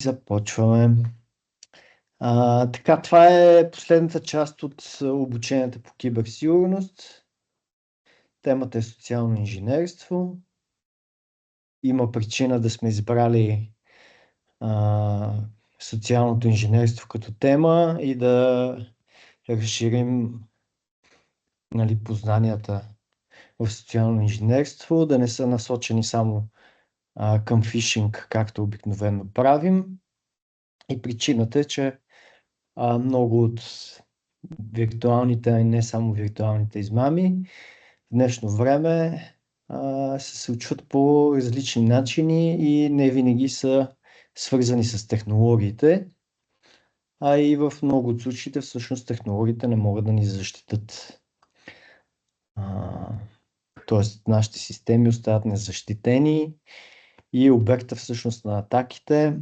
Започваме. Така, това е последната част от обученията по киберсигурност. Темата е социално инженерство. Има причина да сме избрали социалното инженерство като тема и да разширим, нали, познанията в социално инженерство, да не са насочени само към фишинг, както обикновено правим. И причината е, че много от виртуалните, а и не само виртуалните измами в днешно време се случват по различни начини и не винаги са свързани с технологиите, а и в много от случаите всъщност технологиите не могат да ни защитат. Тоест нашите системи остават незащитени и обекта всъщност на атаките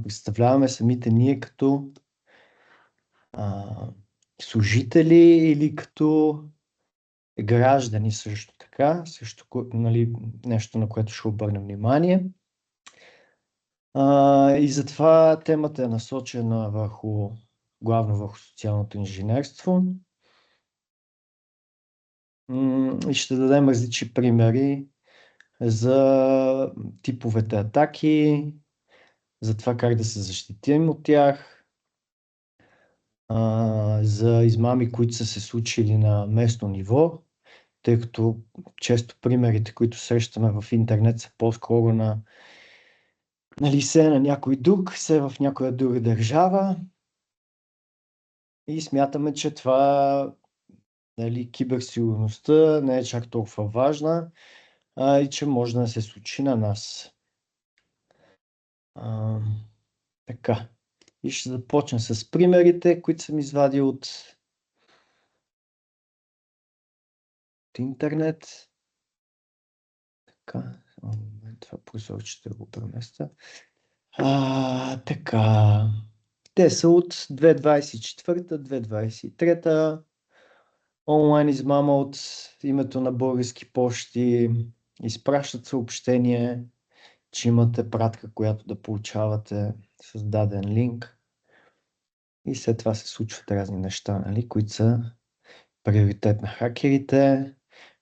представляваме самите ние като служители или като граждани също така, нали, нещо, на което ще обърнем внимание. И затова темата е насочена главно върху социалното инженерство. И ще дадем различни примери за типовете атаки, за това как да се защитим от тях, за измами, които са се случили на местно ниво, тъй като често примерите, които срещаме в интернет, са по-скоро на, нали, се на някой друг, се в някоя друга държава. И смятаме, че това, нали, киберсигурността не е чак толкова важна, и че може да се случи на нас. Така. И ще започна с примерите, които съм извадил от интернет. Така. Това прозорче ще го преместя. Така. Те са от 2024-2023. Онлайн измама от името на Български пощи. Изпращат съобщение, че имате пратка, която да получавате с даден линк. И след това се случват разни неща, нали, които са приоритет на хакерите.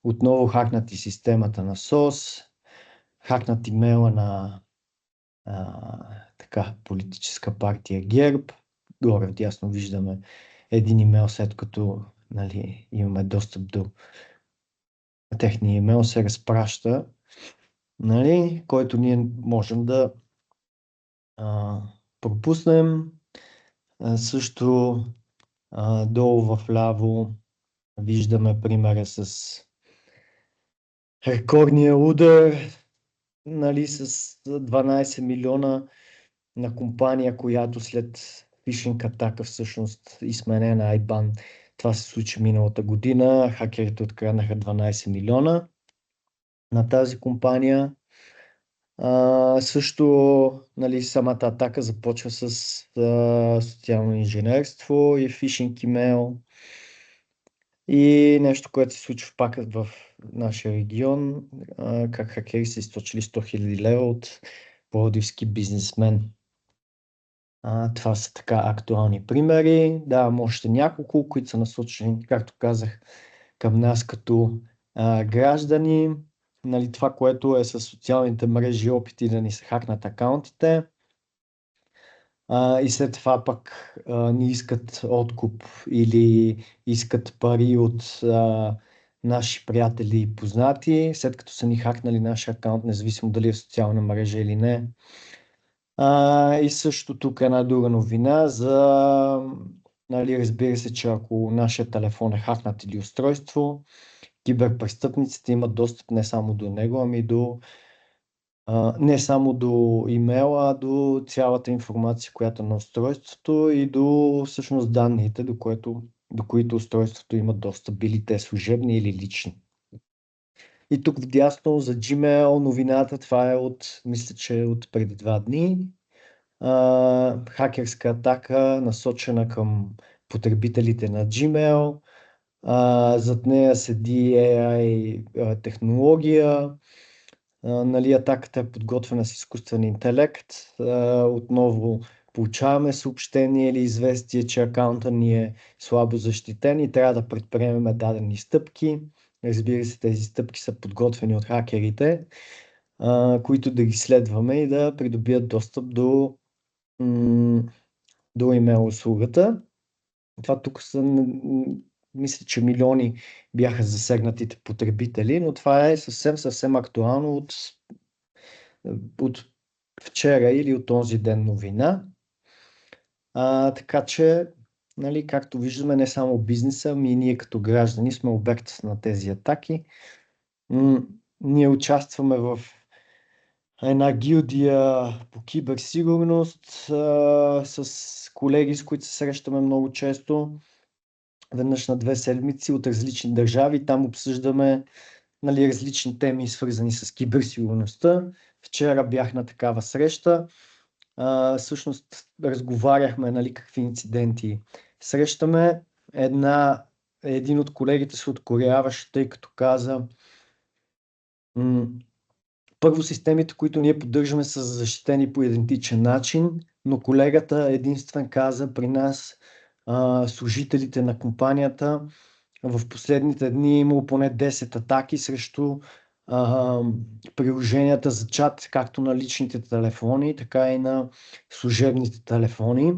Отново хакнати системата на СОС, хакнат имейла на политическа партия ГЕРБ. Горе вдясно виждаме един имейл, след като, нали, имаме достъп до техния имейл, се разпраща, нали, който ние можем да пропуснем. Също долу в ляво виждаме примера с рекордния удар, нали, с 12 милиона на компания, която след фишинг атака всъщност изменена IBAN. Това се случи миналата година. Хакерите откраднаха 12 милиона на тази компания. Също, нали, самата атака започва с социално инженерство и фишинг имейл. И нещо, което се случва пак в нашия регион, как хакери са източили 100 000 лева от пловдивски бизнесмен. Това са така актуални примери. Давам още няколко, които са насочени, както казах, към нас като граждани. Нали, това, което е с социалните мрежи, опити да ни се хакнат акаунтите. И след това пък ни искат откуп или искат пари от наши приятели и познати, след като са ни хакнали нашия акаунт, независимо дали е в социална мрежа или не. И също тук е една друга новина за, нали, разбира се, че ако нашия телефон е хакнат или устройство, киберпрестъпниците имат достъп не само до него, ами не само до имейла, а до цялата информация, която е на устройството и до всъщност данните, до които устройството има достъп, били те служебни или лични. И тук вдясно за Gmail новината, това е мисля, че е от преди 2 дни. Хакерска атака, насочена към потребителите на Gmail. Зад нея седи AI технология, Нали, атаката е подготвена с изкуствен интелект. Отново получаваме съобщение или известие, че акаунта ни е слабо защитен и трябва да предприемем дадени стъпки. Разбира се, тези стъпки са подготвени от хакерите, които да ги следваме и да придобият достъп до имейл услугата. Това тук са, мисля, че милиони бяха засегнатите потребители, но това е съвсем актуално от вчера или от този ден новина. Така че, нали, както виждаме, не само бизнеса, ами и ние като граждани сме обект на тези атаки. Ние участваме в една гилдия по киберсигурност с колеги, с които се срещаме много често, веднъж на 2 седмици от различни държави. Там обсъждаме, нали, различни теми, свързани с киберсигурността. Вчера бях на такава среща. Всъщност разговаряхме, нали, какви инциденти срещаме. Един от колегите се откоряваше, тъй като каза: първо, системите, които ние поддържаме, са защитени по идентичен начин, но колегата единствен каза: при нас служителите на компанията в последните дни имало поне 10 атаки срещу приложенията за чат, както на личните телефони, така и на служебните телефони,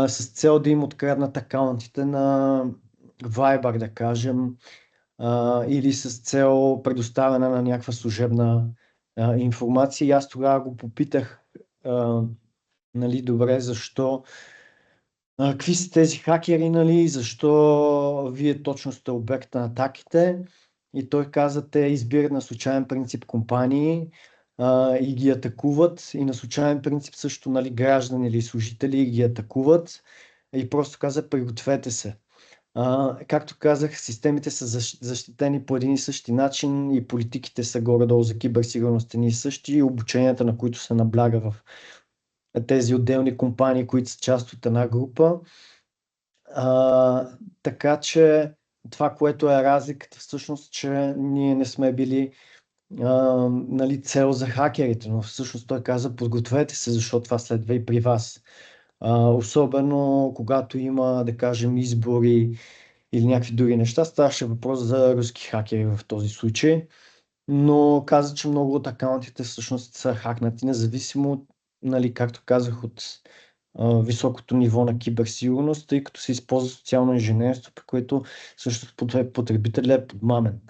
с цел да им откраднат акаунтите на Viber, да кажем, или с цел предоставяне на някаква служебна информация. И аз тогава го попитах, нали, добре, защо, какви са тези хакери, нали, защо вие точно сте обект на атаките? И той каза: те избират на случайен принцип компании и ги атакуват, и на случайен принцип също, нали, граждани или служители ги атакуват, и просто каза: пригответе се. Както казах, системите са защитени по един и същи начин и политиките са горе-долу за киберсигурност едни и същи, и обученията, на които се набляга в тези отделни компании, които са част от една група. Така че това, което е разликата, всъщност, че ние не сме били нали, цел за хакерите, но всъщност той каза: подгответе се, защото това следва и при вас. Особено когато има, да кажем, избори или някакви други неща. Ставаше въпрос за руски хакери в този случай, но каза, че много от акаунтите всъщност са хакнати, независимо, нали, както казах, от високото ниво на киберсигурност, тъй като се използва социално инженерство, при което също потребителят е подмамен.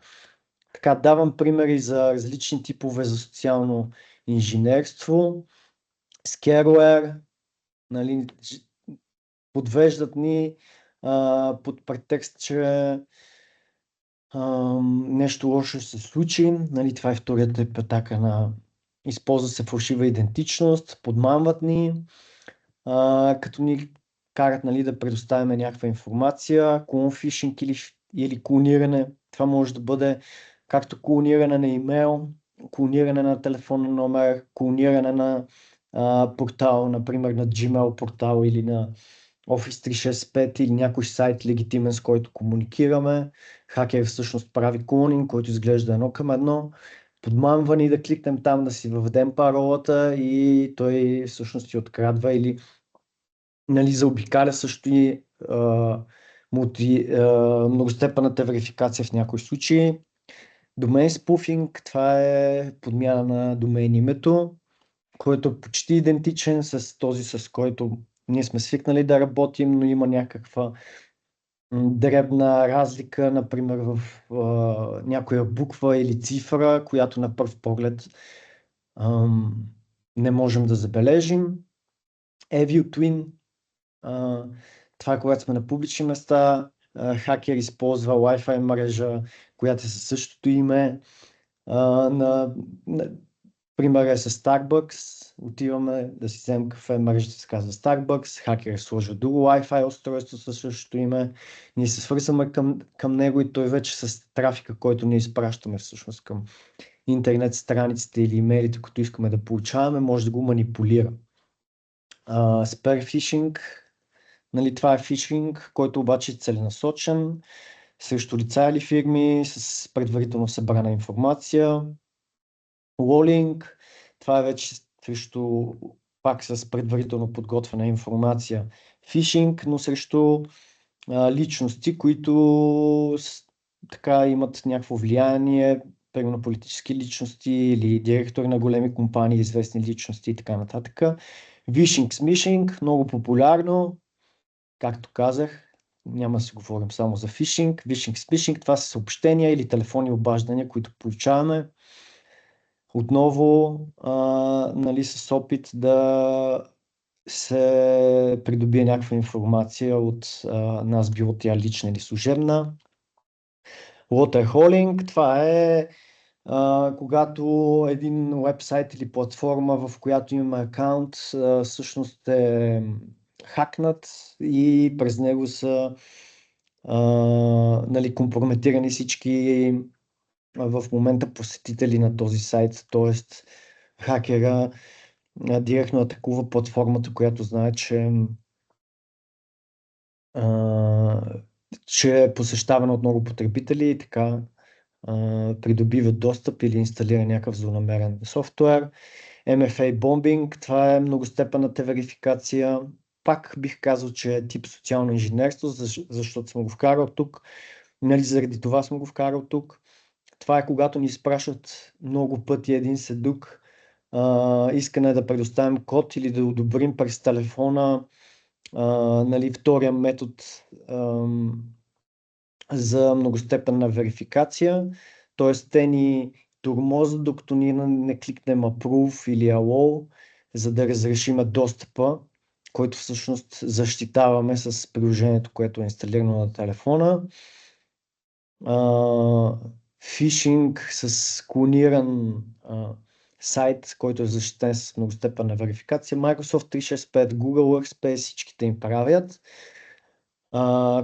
Така, давам примери за различни типове за социално инженерство. Scareware, нали, подвеждат ни под претекст, че нещо лошо ще се случи. Нали, това е вторият тип атака. Използва се фалшива идентичност, подмамват ни, като ни карат, нали, да предоставяме някаква информация, клонфишинг или клониране. Това може да бъде както клониране на имейл, клониране на телефонен номер, клониране на портал, например на Gmail портал или на Office 365 или някой сайт легитимен, с който комуникираме. Хакер всъщност прави клонинг, който изглежда 1:1. Подмамва ни да кликнем там, да си въведем паролата и той всъщност ти открадва или, нали, заобикаля също и многостепенната верификация в някои случаи. Домен спуфинг, това е подмяна на домен името, който е почти идентичен с този, с който ние сме свикнали да работим, но има някаква дребна разлика, например в някоя буква или цифра, която на пръв поглед не можем да забележим. Evil Twin, това е когато сме на публични места, хакер използва Wi-Fi мрежа, която е със същото име. Пример е с Starbucks. Отиваме да си вземем кафе, мрежата се казва Starbucks, хакер е сложил друго Wi-Fi устройство със същото име. Ние се свързваме към него и той вече с трафика, който ние изпращаме всъщност към интернет страниците или имейлите, които искаме да получаваме, може да го манипулира. Spear phishing, нали, това е фишинг, който обаче е целенасочен. срещу лица или фирми с предварително събрана информация. Лолинг, това е вече срещу пак с предварително подготвена информация. Фишинг, но срещу личности, които така имат някакво влияние, примерно политически личности или директори на големи компании, известни личности и така нататък. Вишинг, смишинг, много популярно, както казах, няма да си говорим само за фишинг. Вишинг, смишинг, това са съобщения или телефонни обаждания, които получаваме. Отново, нали, с опит да се придобие някаква информация от нас, било тя лична или служебна. Waterholing, това е когато един уебсайт или платформа, в която имаме акаунт, всъщност е хакнат и през него са нали, компрометирани всички в момента посетители на този сайт, т.е. хакера директно атакува платформата, която знае, че е посещавана от много потребители и така придобива достъп или инсталира някакъв злонамерен софтуер. MFA бомбинг, това е многостепенната верификация. Пак бих казал, че е тип социално инженерство, защото съм го вкарал тук. Нали, заради това съм го вкарал тук. Това е когато ни изпращат много пъти един седук, искане да предоставим код или да одобрим през телефона, нали, втория метод за многостепенна верификация. Т.е. те ни тормозят, докато ние не кликнем Approve или Allow, за да разрешим достъпа, който всъщност защитаваме с приложението, което е инсталирано на телефона. Фишинг с клониран сайт, който е защитен с многостепенна верификация. Microsoft 365, Google Workspace, всичките им правят.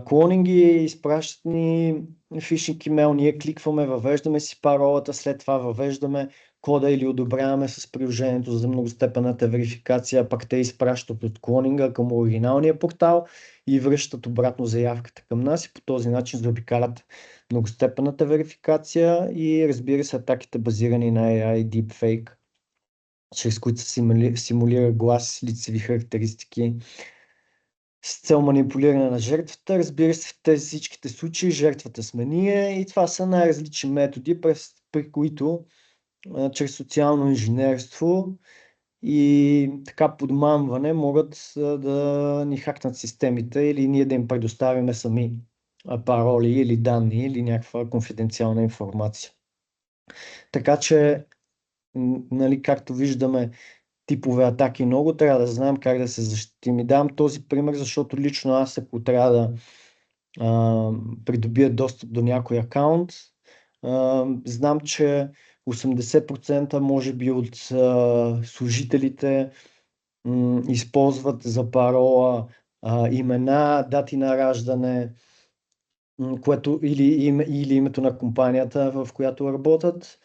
Клонинги изпращат ни фишинг имейл, ние кликваме, въвеждаме си паролата, след това въвеждаме кода или одобряваме с приложението за многостепенната верификация, пък те изпращат от клонинга към оригиналния портал и връщат обратно заявката към нас и по този начин заобикалят многостепенната верификация и разбира се атаките базирани на AI Deepfake, чрез които се симулира глас, лицеви характеристики с цел манипулиране на жертвата. Разбира се, в тези всичките случаи жертвата сме ние и това са най-различни методи, при които чрез социално инженерство и така подмамване могат да ни хакнат системите или ние да им предоставяме сами пароли или данни или някаква конфиденциална информация. Така че, нали, както виждаме, типове атаки много, трябва да знаем как да се защитим. И давам този пример, защото лично аз, ако трябва да придобия достъп до някой акаунт, знам, че 80% може би от служителите използват за парола имена, дати на раждане, което или името на компанията, в която работят.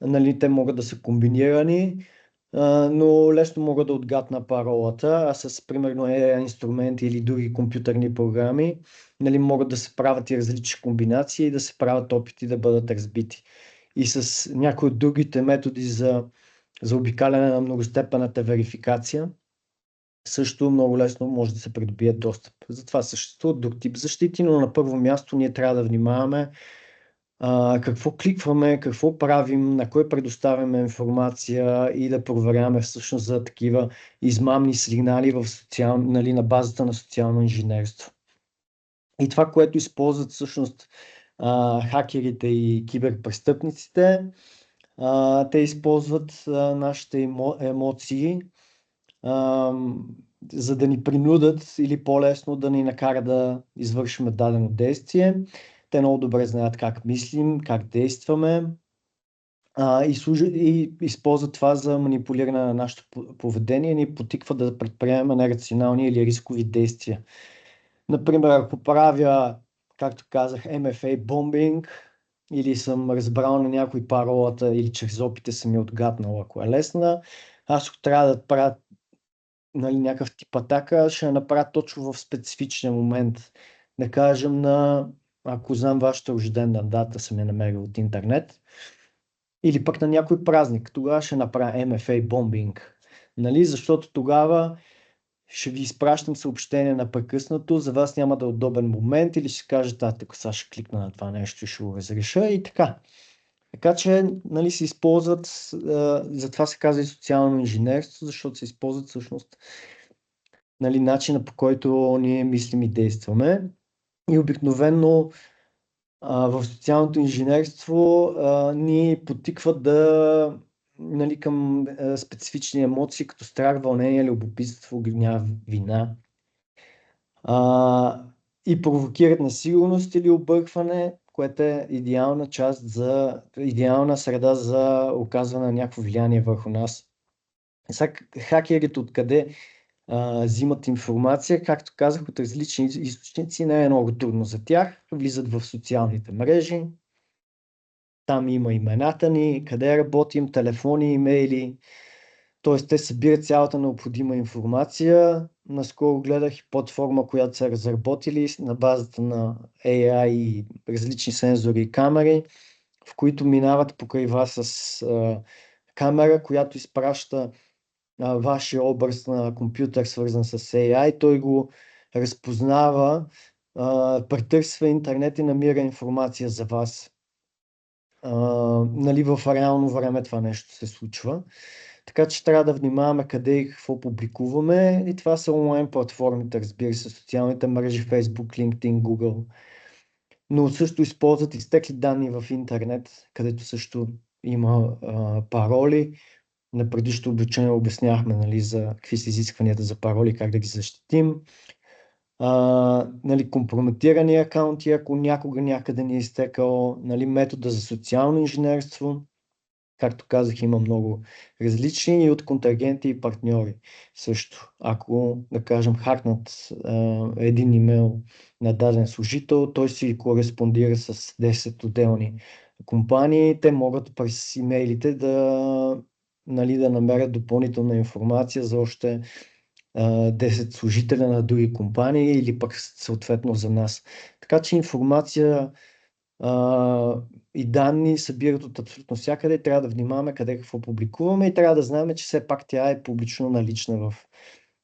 Нали, те могат да са комбинирани, но лесно могат да отгадна паролата, а с примерно AI инструменти или други компютърни програми, нали, могат да се правят и различни комбинации и да се правят опити да бъдат разбити. И с някои от другите методи за обикаляне на многостепенната верификация, също много лесно може да се придобие достъп. Затова съществуват друг тип защити, но на първо място ние трябва да внимаваме какво кликваме, какво правим, на кой предоставяме информация и да проверяваме всъщност за такива измамни сигнали нали, на базата на социално инженерство. И това, което използват всъщност хакерите и киберпрестъпниците, те използват нашите емоции, за да ни принудат или по-лесно да ни накара да извършим дадено действие. Те много добре знаят как мислим, как действаме и използват това за манипулиране на нашето поведение и ни потикват да предприемем нерационални или рискови действия. Например, ако правя, както казах, MFA бомбинг или съм разбрал на някой паролата или чрез опите съм я отгаднал, ако е лесна, аз ако трябва да правя, нали, някакъв тип атака, ще я направя точно в специфичен момент. Да кажем на ако знам вашата рождена дата, съм я намерил от интернет, или пък на някой празник, тогава ще направя MFA бомбинг. Нали? Защото тогава ще ви изпращам съобщение напрекъснато, за вас няма да е удобен момент или ще кажете, тук сега ще кликна на това нещо и ще го разреша и така. Така че, нали, се използват, затова се казва и социално инженерство, защото се използват всъщност, нали, начина, по който ние мислим и действаме. И обикновено в социалното инженерство ни потикват да, нали, към специфични емоции, като страх, вълнение, любопитство, гняв, вина. И провокират несигурност или объркване, което е идеална среда за оказване на някакво влияние върху нас. Сега хакерите откъде взимат информация, както казах, от различни източници, не е много трудно за тях. Влизат в социалните мрежи, там има имената ни, къде работим, телефони, имейли. Т.е. те събират цялата необходима информация. Наскоро гледах и платформа, която са разработили на базата на AI и различни сензори и камери, в които минават покрай вас с камера, която изпраща вашия образ на компютър, свързан с AI. Той го разпознава, претърсва интернет и намира информация за вас. Нали, в реално време това нещо се случва. Така че трябва да внимаваме къде и какво публикуваме. И това са онлайн платформите, разбира се, социалните мрежи, Facebook, LinkedIn, Google. Но също използват изтекли данни в интернет, където също има пароли. На предишното обучение обяснявахме, нали, за какви са изискванията за пароли, как да ги защитим. Нали, компрометирани акаунти, ако някога някъде ни е изтекал, нали, метода за социално инженерство. Както казах, има много различни и от контрагенти и партньори. Също, ако, да кажем, хакнат един имейл на даден служител, той си кореспондира с 10 отделни компании, те могат през имейлите да, нали, да намерят допълнителна информация за още 10 служителя на други компании или пък съответно за нас. Така че информация и данни събират от абсолютно всякъде. Трябва да внимаваме къде какво публикуваме и трябва да знаем, че все пак тя е публично налична в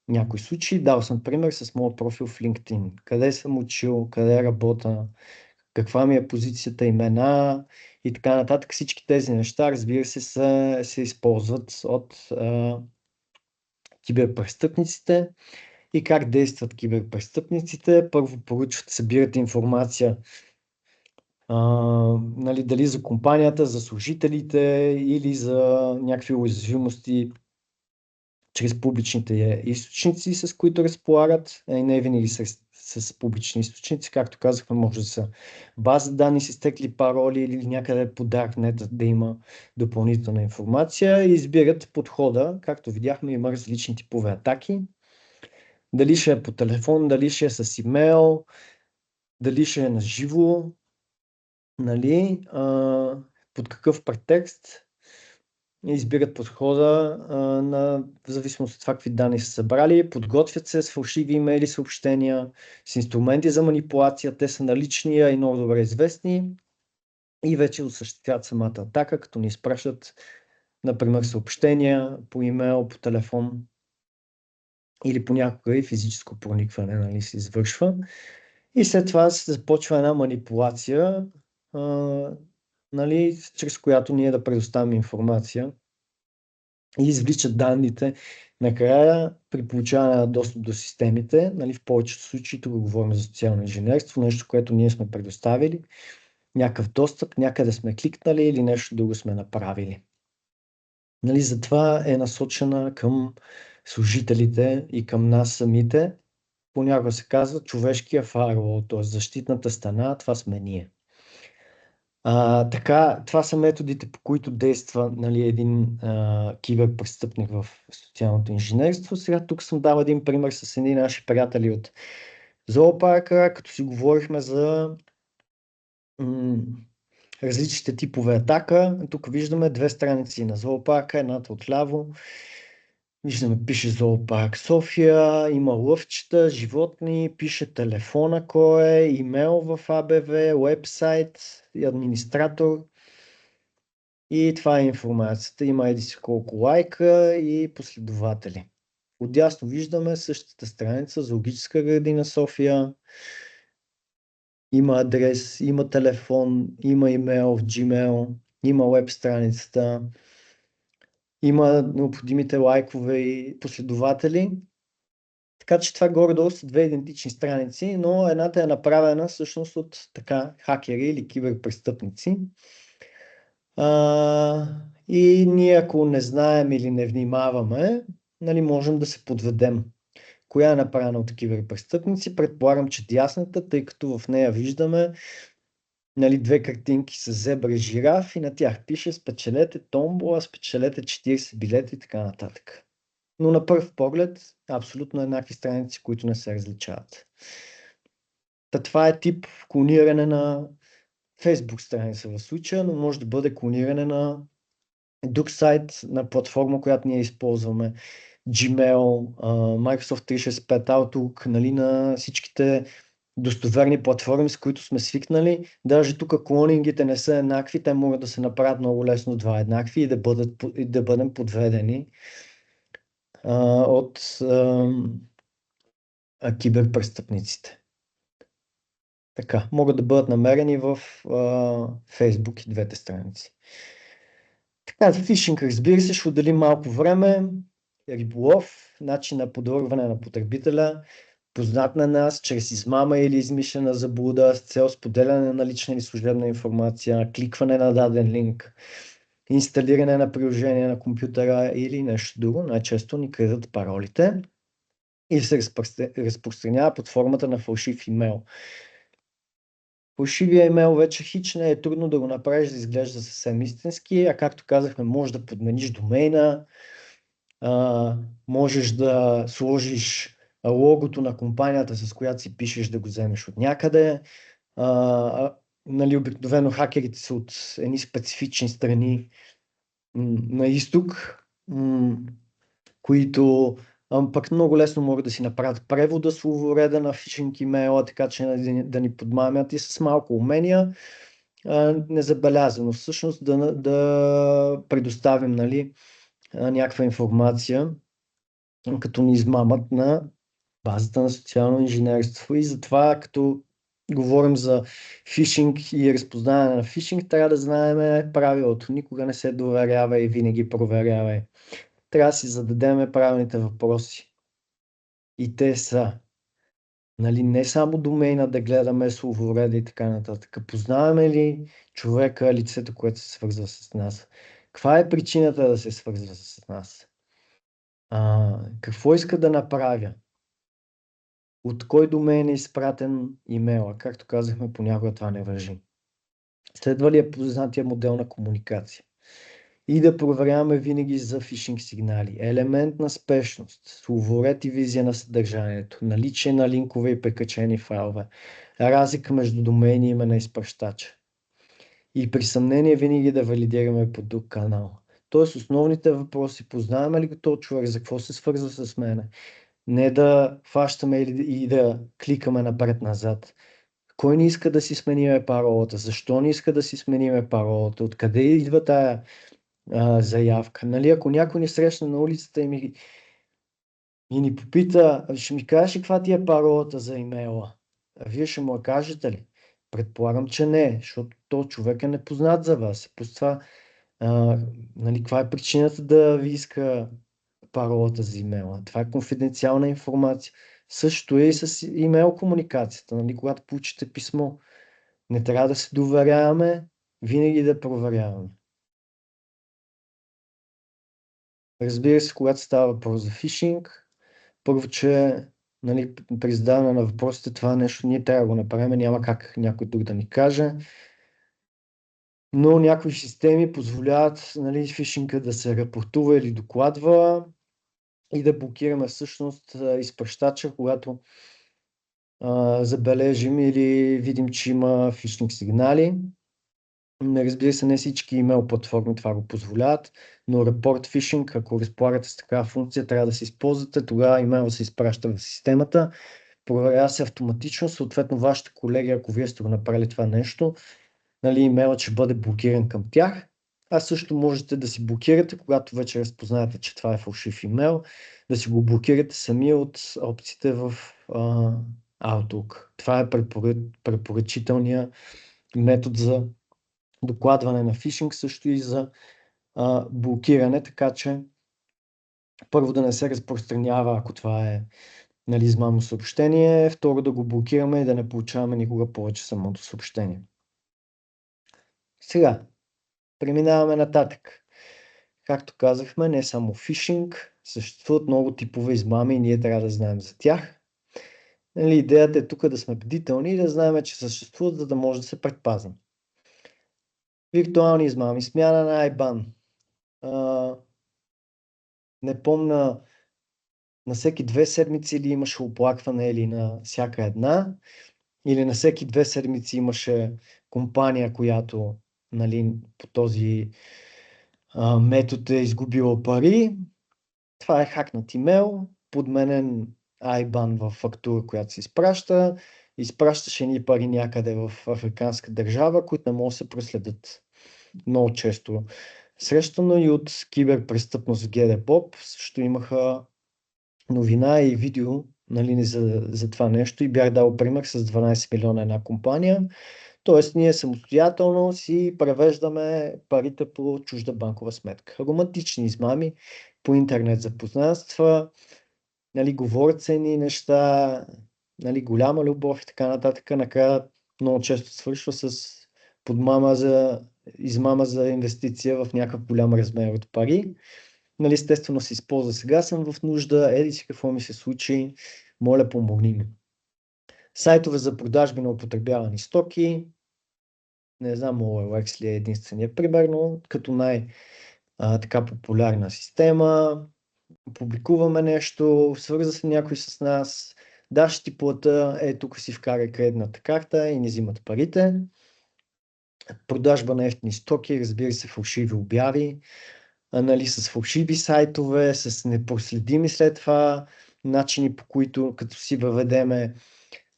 някои случаи. Дал съм пример с моят профил в LinkedIn. Къде съм учил, къде работя, каква ми е позицията, имена и така нататък. Всички тези неща, разбира се, се използват от киберпрестъпниците. И как действат киберпрестъпниците? Първо поръчват, събират информация, нали, дали за компанията, за служителите или за някакви уязвимости чрез публичните източници, с които разполагат. Не винаги с публични източници. Както казахме, може да са база данни с изтекли пароли или някъде по Darknet да има допълнителна информация и избират подхода. Както видяхме, има различни типове атаки. Дали ще е по телефон, дали ще е с имейл, дали ще е на живо, нали, под какъв претекст, избират подхода в зависимост от това какви данни са събрали, подготвят се с фалшиви имейли съобщения, с инструменти за манипулация, те са налични и много добре известни и вече осъществяват самата атака, като ни изпращат, например, съобщения по имейл, по телефон или понякога и физическо проникване, нали, се извършва. И след това се започва една манипулация, нали, чрез която ние да предоставим информация и извличат данните. Накрая, при получаване на достъп до системите, нали, в повечето случаи тук говорим за социално инженерство, нещо, което ние сме предоставили, някакъв достъп, някъде сме кликнали или нещо друго сме направили. Нали, затова е насочена към служителите и към нас самите. Понякога се казва човешкия фаервол, т.е. защитната стена, това сме ние. Така, това са методите, по които действа, нали, един киберпрестъпник в социалното инженерство. Сега тук съм дал един пример с едни наши приятели от зоопарка, като си говорихме за различните типове атака. Тук виждаме две страници на зоопарка, едната отляво Виждаме, пише Зоопарк София, има лъвчета, животни, пише телефона кой е, имейл в АБВ, уебсайт и администратор. И това е информацията. Има еди си колко лайка и последователи. Отдясно виждаме същата страница, Зоологическа градина София. Има адрес, има телефон, има имейл в Gmail, има веб страницата, има необходимите лайкове и последователи. Така че това горе-долу са две идентични страници, но едната е направена всъщност от така хакери или киберпрестъпници. И ние, ако не знаем или не внимаваме, нали, можем да се подведем. Коя е направена от киберпрестъпници? Предполагам, че дясната, тъй като в нея виждаме, нали, две картинки с зебра и жираф и на тях пише спечелете томбола, спечелете 40 билета и така нататък. Но на пръв поглед абсолютно еднакви страници, които не се различават. Това е тип клониране на Facebook страница в случая, но може да бъде клониране на друг сайт, на платформа, която ние използваме. Gmail, Microsoft 365, Outlook, нали, на всичките достоверни платформи, с които сме свикнали. Даже тук клонингите не са еднакви, те могат да се направят много лесно два еднакви и да бъдем подведени от киберпрестъпниците. Така, могат да бъдат намерени в Facebook и двете страници. Така, за фишинг, разбира се, ще отделим малко време. Риболов, начин на подвърване на потребителя, познат на нас, чрез измама или измишлена заблуда, с цел споделяне на лична или служебна информация, кликване на даден линк, инсталиране на приложение на компютъра или нещо друго. Най-често ни крадат паролите и се разпространява под формата на фалшив имейл. Фалшивия имейл вече хич не е трудно да го направиш да изглежда съвсем истински, а както казахме, може да подмениш домейна, можеш да сложиш логото на компанията, с която си пишеш, да го вземеш от някъде. Нали, обикновено хакерите са от едни специфични страни на изток, които пък много лесно могат да си направят превода словореда на фишинг имейла, така че да ни подмамят и с малко умения незабелязано всъщност да предоставим, нали, някаква информация, като ни измамат на базата на социално инженерство. И затова, като говорим за фишинг и разпознаване на фишинг, трябва да знаем правилото. Никога не се доверява и винаги проверявай. Трябва да си зададем правилните въпроси. И те са, нали, не само домейна да гледаме словореда и така нататък. Познаваме ли човека, лицето, което се свързва с нас? Каква е причината да се свързва с нас? Какво иска да направя? От кой домен е изпратен имейла? Както казахме, понякога това не важи. Следва ли е познатия модел на комуникация? И да проверяваме винаги за фишинг сигнали. Елемент на спешност, словоред и визия на съдържанието, наличие на линкове и прекачени файлове, разлика между домейни и име на изпращача. И при съмнение винаги да валидираме по друг канал. Тоест основните въпроси: познаваме ли го този човек, за какво се свързва с мене? Не да фащаме и да кликаме напред-назад. Кой не иска да си смениме паролата? Защо не иска да си смениме паролата? Откъде идва тая заявка? Нали, ако някой ни срещне на улицата и ни попита, ще ми кажеш ли каква ти е паролата за имейла? А вие ще му я кажете ли? Предполагам, че не, защото то човек е непознат за вас. Плюс това, нали, каква е причината да ви иска паролата за имейла? Това е конфиденциална информация. Също е и с имейл комуникацията. Нали, когато получите писмо, не трябва да се доверяваме, винаги да проверяваме. Разбира се, когато става въпрос за фишинг, първо, че, нали, при задаване на въпросите, това нещо ние трябва да го направим, няма как някой друг да ни каже. Но някои системи позволяват, нали, фишинга да се рапортува или докладва и да блокираме всъщност изпращача, когато забележим или видим, че има фишинг сигнали. Разбира се, не всички имейл платформи това го позволяват, но Report Phishing, ако разполагате с такава функция, трябва да се използвате, тогава имейл се изпраща в системата, проверява се автоматично, съответно вашите колеги, ако вие сте го направили това нещо, нали, имейлът ще бъде блокиран към тях. А също можете да си блокирате, когато вече разпознаете, че това е фалшив имейл, да си го блокирате сами от опциите в Outlook. Това е препоръчителният метод за докладване на фишинг, също и за блокиране, така че първо да не се разпространява, ако това е, нали, измамно съобщение, второ да го блокираме и да не получаваме никога повече самото съобщение. Сега, преминаваме нататък. Както казахме, не само фишинг, съществуват много типове измами и ние трябва да знаем за тях. Нали, идеята е тук да сме бдителни и да знаем, че съществуват, за да може да се предпазим. Виртуални измами, смяна на IBAN. Не помня на всеки 2 седмици ли имаше оплакване или на всяка една, или на всеки 2 седмици имаше компания, която, нали, по този метод е изгубила пари. Това е хакнат имейл, подменен IBAN в фактура, която се изпраща. Изпращаше ни пари някъде в африканска държава, които не могат да се проследят. Много често срещано и от киберпрестъпност в ГДБОП. Също имаха новина и видео, нали, за това нещо и бях дал пример с 12 милиона една компания. Тоест ние самостоятелно си превеждаме парите по чужда банкова сметка. Романтични измами по интернет запознанства, нали, говорят се ни неща, нали, голяма любов и така нататък. Накрая много често свършва с измама за инвестиция в някакъв голям размер от пари. Нали, естествено се използва, сега съм в нужда, еди си какво ми се случи, моля помогни ми. Сайтове за продажби на употребявани стоки, не знам, OLX ли е единствения пример, но като така популярна система, публикуваме нещо, свърза се някой с нас, даш ти плата, тук си вкарай кредитната карта и ни взимат парите. Продажба на ефтини стоки, разбира се, фалшиви обяви, нали, с фалшиви сайтове, с непроследими след това начини, по които като си въведеме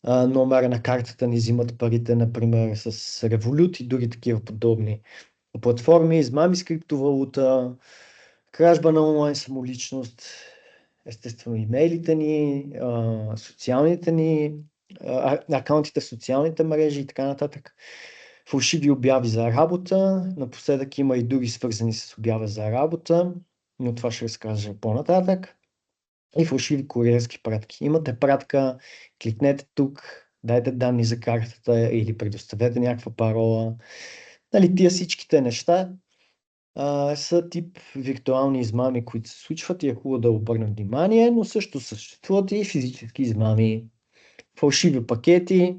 номера на картата ни взимат парите, например с Revolut и други такива подобни платформи, измами с криптовалута, кражба на онлайн самоличност, естествено имейлите ни, социалните ни, акаунтите в социалните мрежи и така нататък. Фалшиви обяви за работа. Напоследък има и други свързани с обява за работа, но това ще разкажа по-нататък. И фалшиви куриерски пратки. Имате пратка, кликнете тук, дайте данни за картата или предоставете някаква парола. Нали, тия всичките неща са тип виртуални измами, които се случват и е хубаво да обърнем внимание, но също съществуват и физически измами. Фалшиви пакети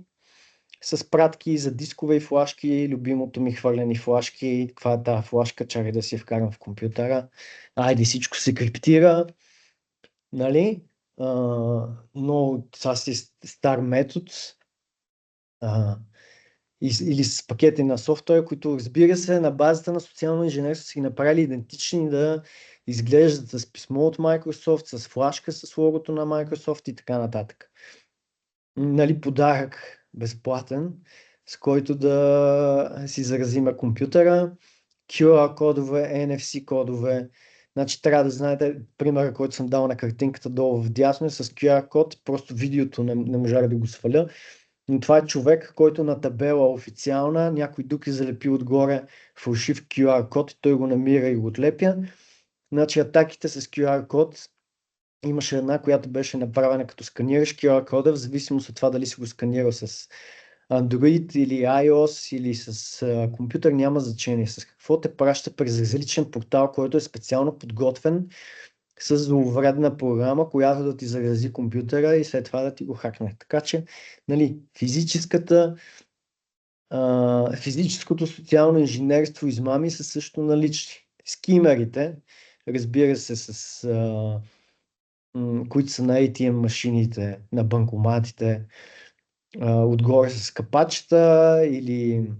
с пратки за дискове и флашки, любимото ми хвърлени флашки, каква е тази флашка, чакай да си я вкарам в компютъра, айде всичко се криптира, нали? Но това си стар метод, или с пакети на софтуер, които, разбира се, на базата на социално инженерство са ги направили идентични да изглеждат с писмо от Microsoft, с флашка с логото на Microsoft и така нататък. Нали, подарък безплатен, с който да си заразиме компютъра, QR кодове, NFC кодове. Значи трябва да знаете примера, който съм дал на картинката долу в дясно е с QR код, просто видеото не можах да го сваля. Но това е човек, който на табела официална, някой друг е залепил отгоре фалшив QR код и той го намира и го отлепя. Значи атаките с QR код, имаше една, която беше направена като сканираш QR кода, в зависимост от това дали си го сканирал с Android или iOS или с компютър, няма значение. С какво те праща през различен портал, който е специално подготвен с зловредна програма, която да ти зарази компютъра и след това да ти го хакне. Така че, нали, физическото социално инженерство, измами са също налични. Скимерите, разбира се, които са на ATM машините, на банкоматите, отгоре с капачета или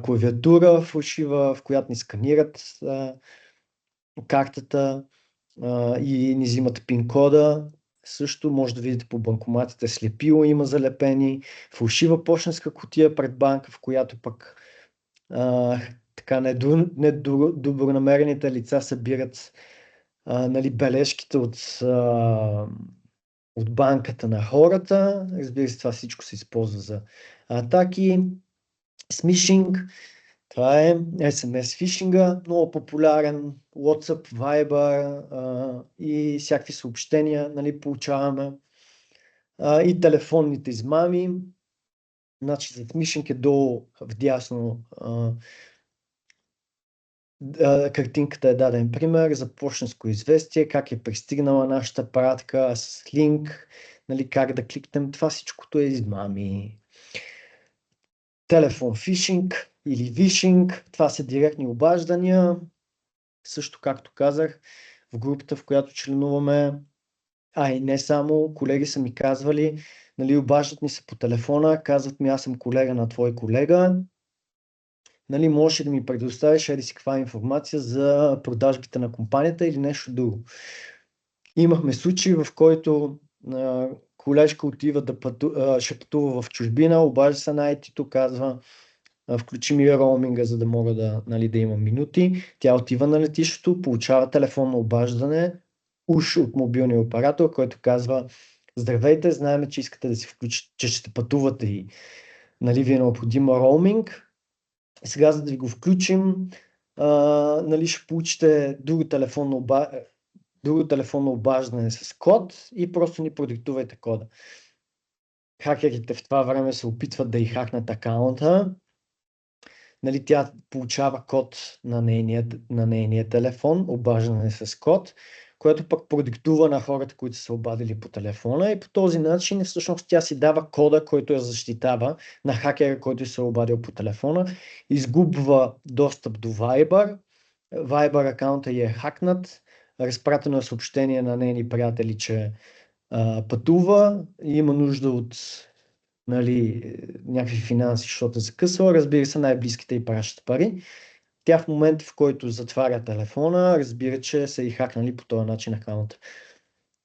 клавиатура фалшива, в която ни сканират картата и ни взимат пин-кода. Също може да видите по банкоматите слепило има залепени, фалшива пощенска кутия пред банка, в която пък така недобронамерените лица събират нали, бележките от банката на хората. Разбира се, това всичко се използва за атаки. Смишинг, това е SMS фишинга, много популярен, WhatsApp, Viber и всякакви съобщения, нали, получаваме. И телефонните измами. Значи за смишинг е долу вдясно картинката е даден пример за пощенско известие, как е пристигнала нашата пратка с линк, нали, как да кликнем. Това всичкото е измами. Телефон фишинг или вишинг, това са директни обаждания. Също, както казах, в групата, в която членуваме, и не само, колеги са ми казвали, нали, обаждат ми се по телефона, казват ми, аз съм колега на твой колега, нали, можеш да ми предоставиш еди си каква информация за продажбите на компанията или нещо друго. Имахме случай, в който колежка отива ще пътува в чужбина, обажда се на IT-то, казва, включи ми роуминга, за да мога да имам минути. Тя отива на летището, получава телефонно обаждане, уж от мобилния оператор, който казва: здравейте, знаем, че искате да си включите, че ще пътувате и нали, ви е необходим роуминг. Сега, за да ви го включим, нали, ще получите друго телефонно обаждане с код и просто ни продиктувайте кода. Хакерите в това време се опитват да й хакнат акаунта. Нали, тя получава код на нейния телефон, обаждане с код, което пък продиктува на хората, които са обадили по телефона, и по този начин всъщност тя си дава кода, който я защитава на хакера, който се е обадил по телефона, изгубва достъп до Viber. Viber акаунта й е хакнат, разпратено е съобщение на нейни приятели, че пътува и има нужда от нали, някакви финанси, защото е закъсала. Разбира се, най-близките й пращат пари. Тя в момента, в който затваря телефона, разбира, че са и хакнали по този начин акаунта.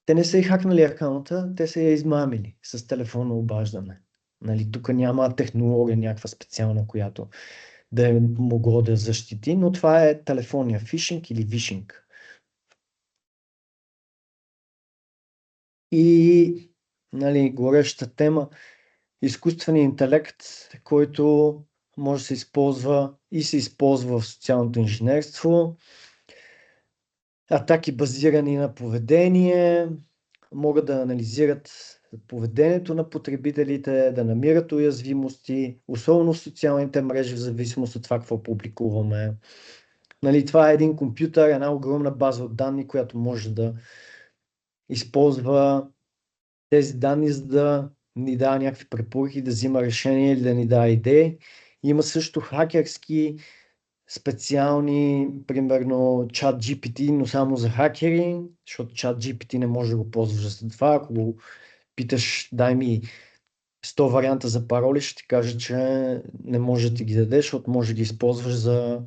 Те не са и хакнали акаунта, те са я измамили с телефонно обаждане. Нали, тук няма технология някаква специална, която да е могло да защити, но това е телефонния фишинг или вишинг. И нали, горещата тема, изкуственият интелект, който може да се използва и се използва в социалното инженерство. Атаки базирани на поведение, могат да анализират поведението на потребителите, да намират уязвимости, особено в социалните мрежи, в зависимост от това какво публикуваме. Нали, това е един компютър, една огромна база от данни, която може да използва тези данни, за да ни дава някакви препоръки, да взима решения или да ни дава идеи. Има също хакерски специални, примерно ChatGPT, но само за хакери, защото ChatGPT не може да го ползваш за това. Ако го питаш, дай ми 100 варианта за пароли, ще ти каже, че не може да ти ги дадеш, защото може да ги използваш за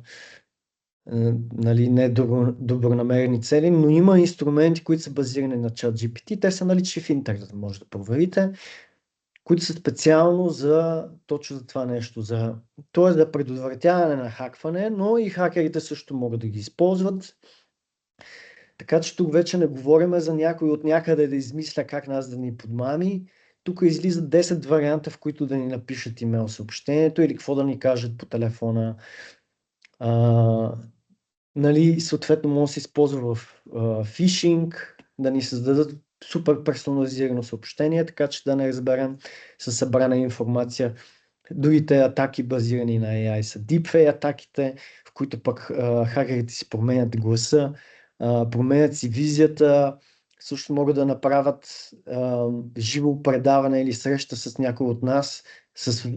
нали, недобронамерени цели, но има инструменти, които са базирани на ChatGPT. Те са налични в интернет, може да проверите, които са специално точно за това нещо, т.е. за предотвратяване на хакване, но и хакерите също могат да ги използват. Така че тук вече не говорим за някой от някъде да измисля как нас да ни подмами. Тук излизат 10 варианта, в които да ни напишат имейл съобщението или какво да ни кажат по телефона. Нали, съответно може да се използва в фишинг, да ни създадат супер персонализирано съобщение, така че да не разберем със събрана информация. Другите атаки, базирани на AI, са deepfake атаките, в които пък хакерите си променят гласа, променят си визията, също могат да направят живо предаване или среща с някой от нас с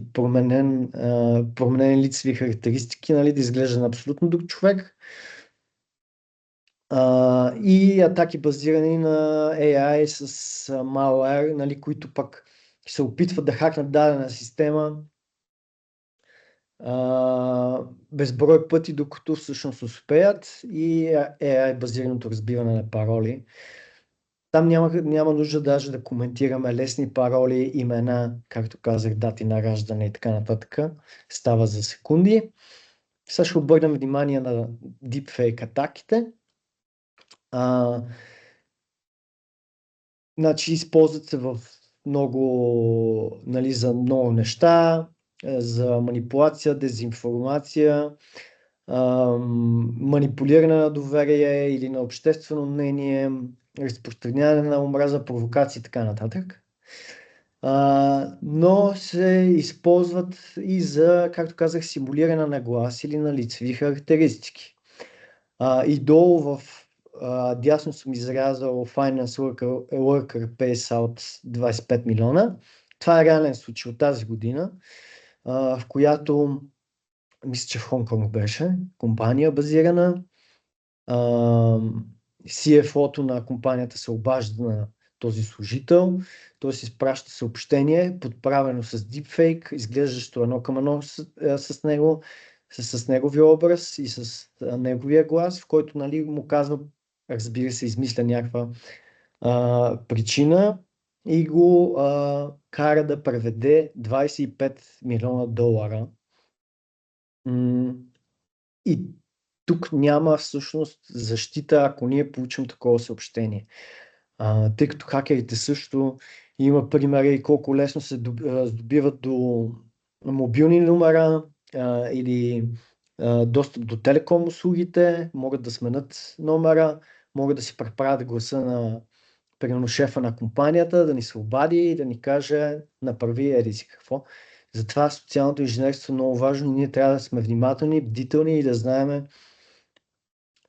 променени лицеви характеристики, нали, да изглежда на абсолютно друг човек. И атаки базирани на AI с malware, нали, които пък се опитват да хакнат дадена система безброй пъти, докато всъщност успеят, и AI базираното разбиране на пароли. Там няма нужда даже да коментираме лесни пароли, имена, както казах, дати на раждане и така нататък. Става за секунди. Сега ще обърнем внимание на deepfake атаките. Значи използват се в много, нали, за много неща, за манипулация, дезинформация, манипулиране на доверие или на обществено мнение, разпространяване на омраза, провокации и така нататък. Но се използват и за, както казах, симулиране на глас или на лицеви характеристики. И долу в дясно съм изрязал Finance Worker Pays Out 25 милиона. Това е реален случай от тази година, в която, мисля, че в Хонконг беше, компания базирана. CFO-то на компанията се обажда на този служител, той си изпраща съобщение, подправено с deepfake, изглеждащо едно към едно с него, с неговия образ и с неговия глас, в който, нали, му казва, разбира се, измисля някаква причина и го кара да преведе 25 милиона долара. И тук няма всъщност защита, ако ние получим такова съобщение. Тъй като хакерите също, има примери колко лесно се здобиват до мобилни номера или достъп до телеком услугите, могат да сменят номера, могат да си преправят гласа на примерно шефа на компанията, да ни се обади и да ни каже направи еди си какво. Затова социалното инженерство е много важно. Ние трябва да сме внимателни, бдителни и да знаем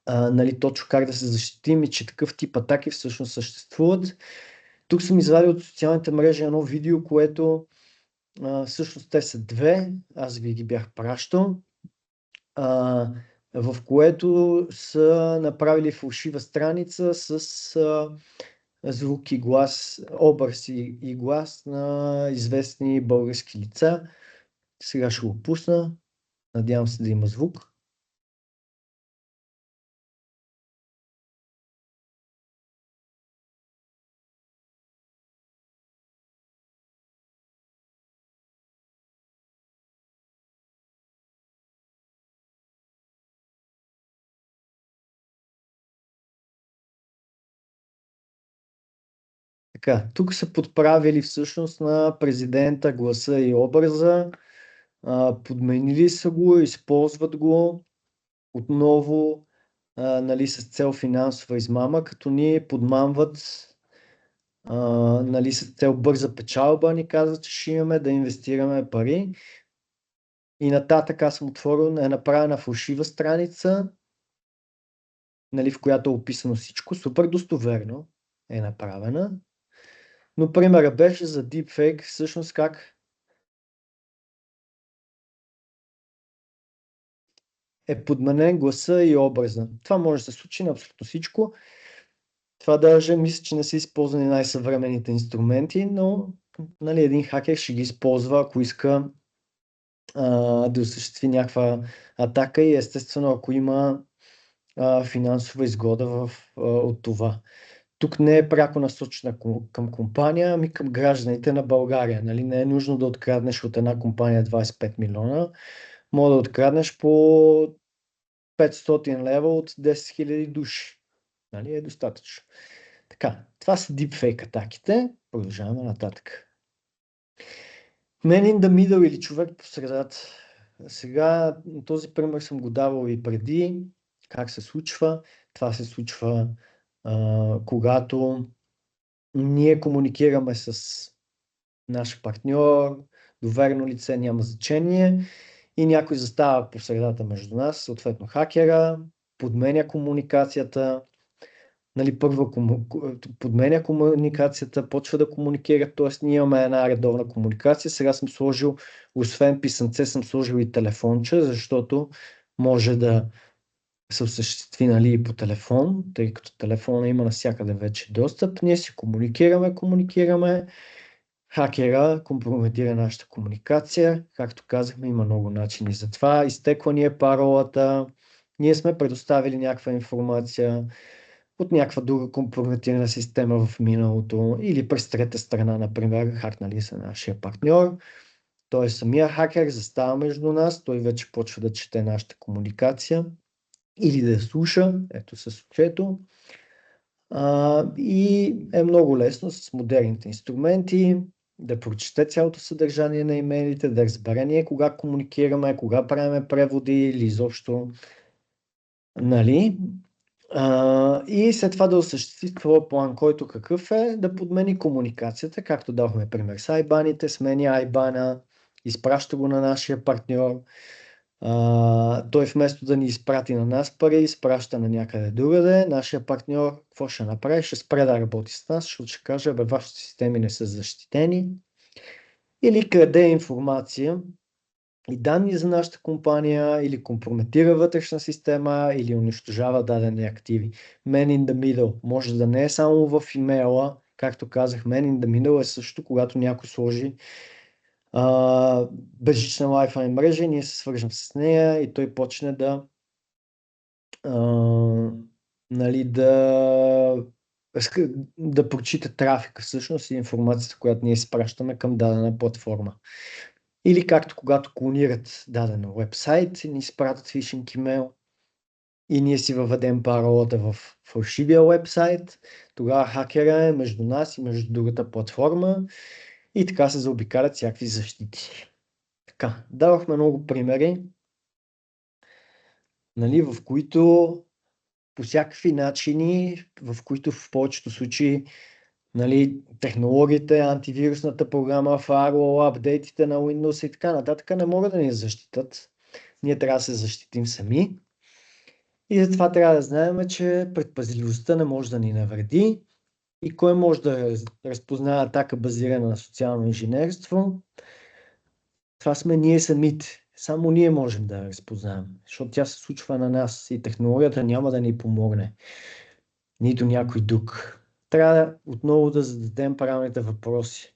нали, точно как да се защитим и че такъв тип атаки всъщност съществуват. Тук съм извадил от социалните мрежи едно видео, което всъщност те са две, аз ви ги бях пращал, в което са направили фалшива страница с звук и глас, образ и глас на известни български лица. Сега ще го пусна. Надявам се да има звук. Така, тук са подправили всъщност на президента гласа и образа, подменили са го, използват го отново, нали, с цел финансова измама, като ни подмамват, нали, с цел бърза печалба, ни казват, че ще имаме да инвестираме пари. И нататък аз съм отворил, е направена фалшива страница, нали, в която е описано всичко, супер достоверно е направена. Но примера беше за deepfake, всъщност как е подменен гласа и образа. Това може да се случи на абсолютно всичко. Това даже мисля, че не са използвани най-съвременните инструменти, но, нали, един хакер ще ги използва, ако иска да осъществи някаква атака и естествено, ако има финансова изгода от това. Тук не е пряко насочена към компания, ами към гражданите на България. Нали? Не е нужно да откраднеш от една компания 25 милиона. Може да откраднеш по 500 лева от 10 000 души. Нали? Е достатъчно. Така, това са deepfake атаките. Продължаваме нататък. Man in the middle или човек по средата. Сега този пример съм го давал и преди. Как се случва? Това се случва когато ние комуникираме с наш партньор, доверено лице, няма значение, и някой застава по средата между нас, съответно хакера, подменя комуникацията, нали, първо подменя комуникацията, почва да комуникира, т.е. ние имаме една редовна комуникация. Сега съм сложил, освен писъмце, съм сложил и телефонче, защото може да се осъществи, нали, и по телефон, тъй като телефона има навсякъде вече достъп. Ние си комуникираме, хакера компрометира нашата комуникация. Както казахме, има много начини за това. Изтекла ни е паролата, ние сме предоставили някаква информация от някаква друга компрометирана система в миналото или през трета страна, например, хакнали са нашия партньор. Той самия хакер застава между нас, той вече почва да чете нашата комуникация или да я слуша, ето с очето. И е много лесно с модерните инструменти да прочете цялото съдържание на имейлите, да разбере ние кога комуникираме, кога правим преводи или изобщо, нали? И след това да осъществи това план, който какъв е, да подмени комуникацията, както дадохме пример с айбаните, сменя айбана, изпраща го на нашия партньор. Той вместо да ни изпрати на нас пари, изпраща на някъде другаде. Нашия партньор какво ще направи? Ще спре да работи с нас, защото ще каже, вашите системи не са защитени. Или краде информация и данни за нашата компания, или компрометира вътрешна система, или унищожава дадени активи. Man in the middle може да не е само в имейла, както казах, Man in the middle е също, когато някой сложи безжична Wi-Fi мрежа и ние се свържем с нея и той почне нали, да прочита трафика всъщност и информацията, която ние изпращаме към дадена платформа. Или както когато клонират даден уебсайт и ни изпратят фишинг имейл и ние си въведем паролата в фалшивия уебсайт, тогава хакера е между нас и между другата платформа и така се заобикалят всякакви защити. Така, давахме много примери, нали, в които по всякакви начини, в които в повечето случаи, нали, технологиите, антивирусната програма, firewall, апдейтите на Windows и така нататък не могат да ни защитат. Ние трябва да се защитим сами. И затова трябва да знаем, че предпазливостта не може да ни навреди. И кой може да разпознава атака базирана на социално инженерство? Това сме ние самите. Само ние можем да я разпознаем, защото тя се случва на нас и технологията няма да ни помогне. Нито някой друг. Трябва отново да зададем правилните въпроси.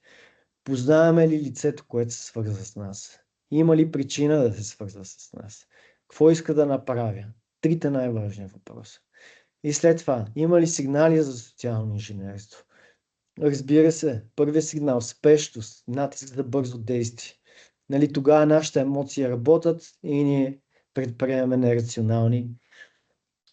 Познаваме ли лицето, което се свързва с нас? Има ли причина да се свързва с нас? Какво иска да направя? Трите най-важни въпроса. И след това, има ли сигнали за социално инженерство? Разбира се, първият сигнал, спешност, натиск за бързо действие. Нали, тогава нашите емоции работят и ние предприемаме нерационални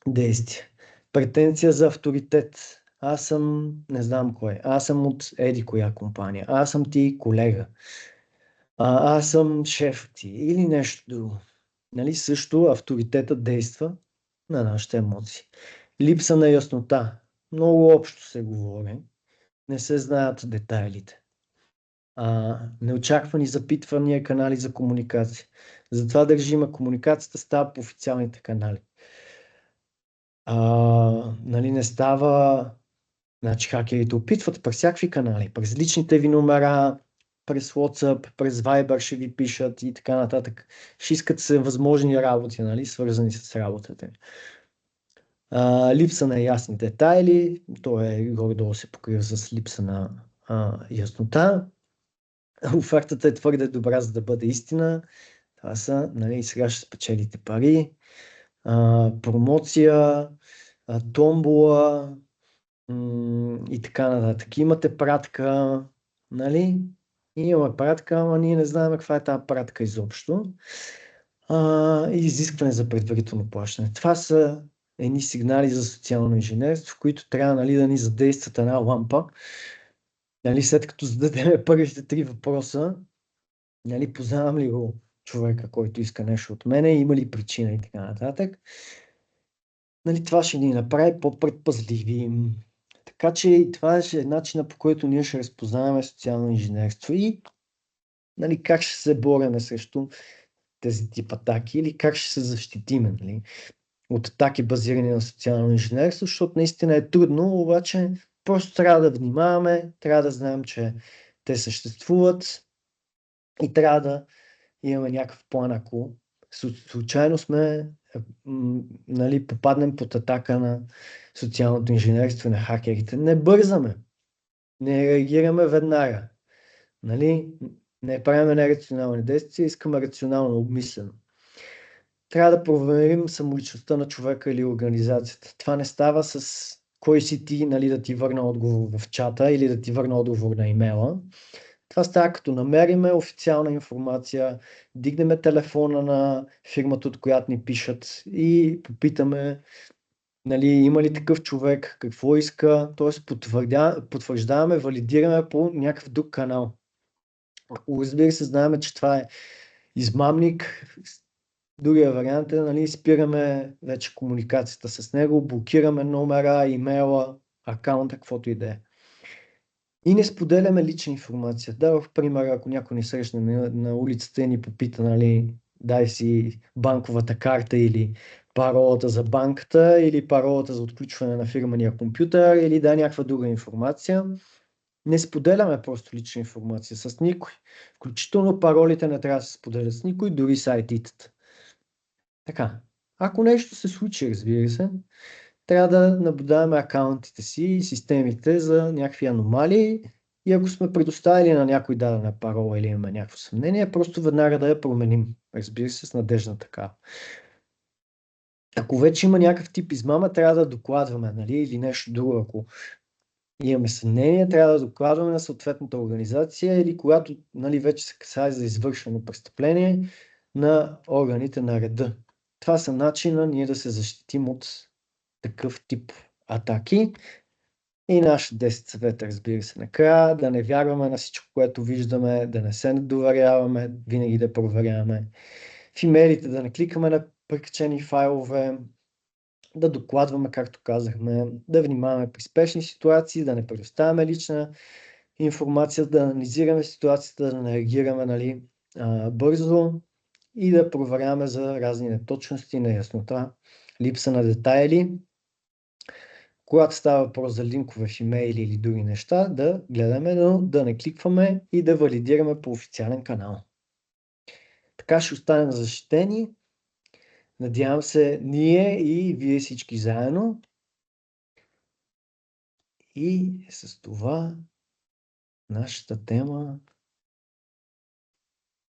действия. Претенция за авторитет. Аз съм, не знам кой, аз съм от еди коя компания, аз съм ти колега, аз съм шеф ти или нещо друго. Нали, също авторитетът действа на нашите емоции. Липса на яснота. Много общо се говори. Не се знаят детайлите. Неочаквани запитвания, канали за комуникация. Затова държим, комуникацията става по официалните канали. Нали, не става. Значи хакерите опитват през всякакви канали, през личните ви номера, през WhatsApp, през Viber ще ви пишат и така нататък. Ще искат се възможни работи, нали, свързани с работата. Липса на ясни детайли, то е горе-долу се покрива с липса на яснота. Офертата е твърде добра, за да бъде истина. Това са, нали, сега ще спечелите пари, промоция, томбола и така нататък. Имате пратка, нали? Имаме пратка, ама ние не знаем каква е тази пратка изобщо. И изискване за предварително плащане. Това са едни сигнали за социално инженерство, в които трябва, нали, да ни задействат една лампа. Нали, след като зададем първите три въпроса, нали, познавам ли го човека, който иска нещо от мене, има ли причина и така нататък. Нали, това ще ни направи по-предпазливи. Така че това е начинът, по който ние ще разпознаваме социално инженерство и, нали, как ще се бореме срещу тези тип атаки или как ще се защитиме, нали, от атаки базирани на социално инженерство, защото наистина е трудно, обаче просто трябва да внимаваме, трябва да знаем, че те съществуват и трябва да имаме някакъв план, ако случайно сме, нали, попаднем под атака на социалното инженерство и на хакерите. Не бързаме, не реагираме веднага. Нали? Не правим нерационални действия, искаме рационално обмислено. Трябва да проверим самоличността на човека или организацията. Това не става с кой си ти, нали, да ти върна отговор в чата или да ти върна отговор на имейла. Това става като намериме официална информация, дигнеме телефона на фирмата, от която ни пишат и попитаме, нали, има ли такъв човек, какво иска, т.е. потвърждаваме, валидираме по някакъв друг канал. Ако разбира се, знаем, че това е измамник, другия вариант е, нали, спираме вече комуникацията с него, блокираме номера, имейла, акаунта, каквото и да е. И не споделяме лична информация. Дадох пример, ако някой ни срещне на улицата и ни попита, нали, дай си банковата карта или паролата за банката или паролата за отключване на фирмения компютър или дай някаква друга информация. Не споделяме просто лична информация с никой. Включително паролите не трябва да се споделят с никой, дори с IT-тата. Така, ако нещо се случи, разбира се, трябва да наблюдаваме акаунтите си и системите за някакви аномалии и ако сме предоставили на някой дадена парола или имаме някакво съмнение, просто веднага да я променим, разбира се, с надежна така. Ако вече има някакъв тип измама, трябва да докладваме, нали, или нещо друго. Ако имаме съмнение, трябва да докладваме на съответната организация или когато, нали, вече се касае за извършено престъпление на органите на реда. Това са начина ние да се защитим от такъв тип атаки. И нашите 10 съвета, разбира се, накрая, да не вярваме на всичко, което виждаме, да не се доверяваме, винаги да проверяваме. В имейлите да не кликаме на прикачени файлове, да докладваме, както казахме, да внимаваме при спешни ситуации, да не предоставяме лична информация, да анализираме ситуацията, да не реагираме, нали, бързо и да проверяваме за разни неточности, неяснота, липса на детайли. Когато става въпрос за линкове в имейли или други неща, да гледаме, но да не кликваме и да валидираме по официален канал. Така ще останем защитени. Надявам се ние и вие всички заедно. И с това нашата тема